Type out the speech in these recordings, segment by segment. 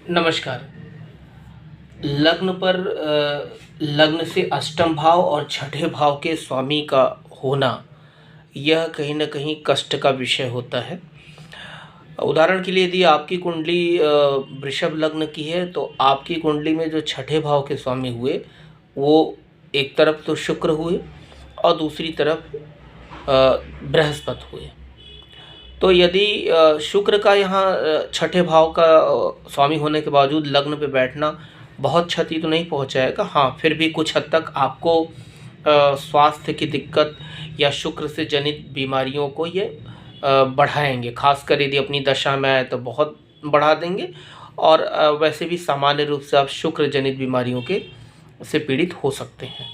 नमस्कार। लग्न पर लग्न से अष्टम भाव और छठे भाव के स्वामी का होना, यह कहीं न कहीं कष्ट का विषय होता है। उदाहरण के लिए यदि आपकी कुंडली वृषभ लग्न की है, तो आपकी कुंडली में जो छठे भाव के स्वामी हुए, वो एक तरफ तो शुक्र हुए और दूसरी तरफ बृहस्पति हुए। तो यदि शुक्र का यहाँ छठे भाव का स्वामी होने के बावजूद लग्न पे बैठना बहुत क्षति तो नहीं पहुँचाएगा। हाँ, फिर भी कुछ हद तक आपको स्वास्थ्य की दिक्कत या शुक्र से जनित बीमारियों को ये बढ़ाएंगे। खासकर यदि अपनी दशा में आए तो बहुत बढ़ा देंगे, और वैसे भी सामान्य रूप से आप शुक्र जनित बीमारियों के से पीड़ित हो सकते हैं।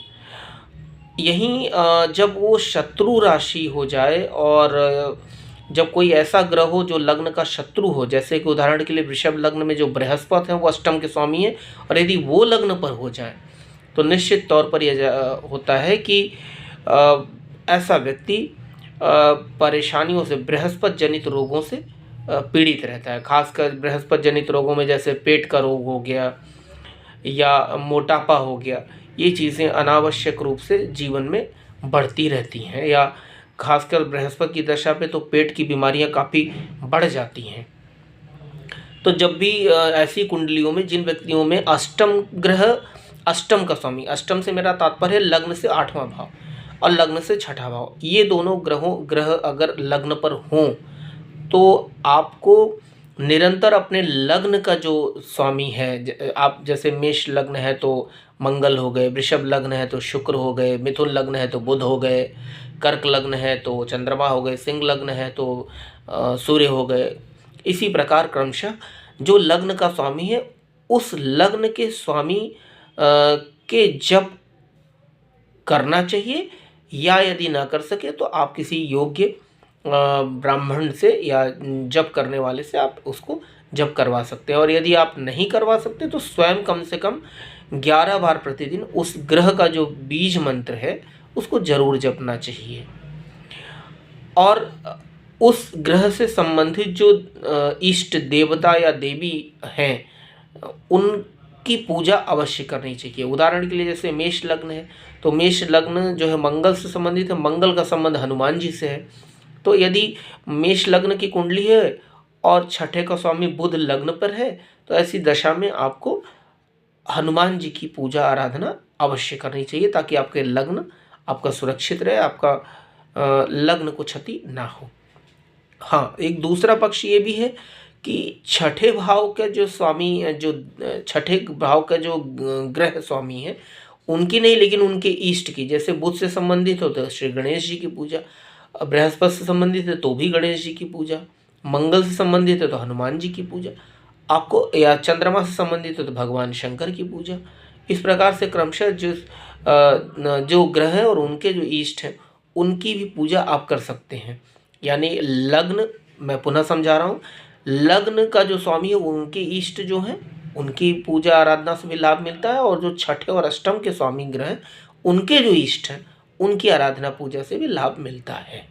यहीं जब वो शत्रु राशि हो जाए और जब कोई ऐसा ग्रह हो जो लग्न का शत्रु हो, जैसे कि उदाहरण के लिए वृषभ लग्न में जो बृहस्पति है वो अष्टम के स्वामी है, और यदि वो लग्न पर हो जाए तो निश्चित तौर पर यह होता है कि ऐसा व्यक्ति परेशानियों से, बृहस्पति जनित रोगों से पीड़ित रहता है। खासकर बृहस्पति जनित रोगों में जैसे पेट का रोग हो गया या मोटापा हो गया, ये चीज़ें अनावश्यक रूप से जीवन में बढ़ती रहती हैं, या खासकर बृहस्पति की दशा पे तो पेट की बीमारियां काफ़ी बढ़ जाती हैं। तो जब भी ऐसी कुंडलियों में जिन व्यक्तियों में अष्टम ग्रह, अष्टम का स्वामी, अष्टम से मेरा तात्पर्य है लग्न से आठवां भाव और लग्न से छठा भाव, ये दोनों ग्रह अगर लग्न पर हों तो आपको निरंतर अपने लग्न का जो स्वामी है, आप जैसे मेष लग्न है तो मंगल हो गए, वृषभ लग्न है तो शुक्र हो गए, मिथुन लग्न है तो बुध हो गए, कर्क लग्न है तो चंद्रमा हो गए, सिंह लग्न है तो सूर्य हो गए। इसी प्रकार क्रमशः जो लग्न का स्वामी है, उस लग्न के स्वामी के जप करना चाहिए, या यदि ना कर सके तो आप किसी योग्य ब्राह्मण से या जप करने वाले से आप उसको जप करवा सकते हैं। और यदि आप नहीं करवा सकते तो स्वयं कम से कम 11 बार प्रतिदिन उस ग्रह का जो बीज मंत्र है उसको जरूर जपना चाहिए। और उस ग्रह से संबंधित जो इष्ट देवता या देवी हैं, उनकी पूजा अवश्य करनी चाहिए। उदाहरण के लिए जैसे मेष लग्न है तो मेष लग्न जो है मंगल से संबंधित है, मंगल का संबंध हनुमान जी से है। तो यदि मेष लग्न की कुंडली है और छठे का स्वामी बुध लग्न पर है, तो ऐसी दशा में आपको हनुमान जी की पूजा आराधना अवश्य करनी चाहिए, ताकि आपके लग्न आपका सुरक्षित रहे, आपका लग्न को क्षति ना हो। हाँ, एक दूसरा पक्ष ये भी है कि छठे भाव का जो स्वामी, जो छठे भाव का जो ग्रह स्वामी है, उनकी नहीं लेकिन उनके इष्ट की, जैसे बुध से संबंधित हो तो श्री गणेश जी की पूजा, बृहस्पति से संबंधित है तो भी गणेश जी की पूजा, मंगल से संबंधित है तो हनुमान जी की पूजा आपको, या चंद्रमा से संबंधित है तो भगवान शंकर की पूजा। इस प्रकार से क्रमशः जो ग्रह है और उनके जो इष्ट हैं उनकी भी पूजा आप कर सकते हैं। यानी लग्न, मैं पुनः समझा रहा हूँ, लग्न का जो स्वामी है उनके इष्ट जो हैं उनकी पूजा आराधना से भी लाभ मिलता है, और जो छठे और अष्टम के स्वामी ग्रह हैं उनके जो इष्ट हैं उनकी आराधना पूजा से भी लाभ मिलता है।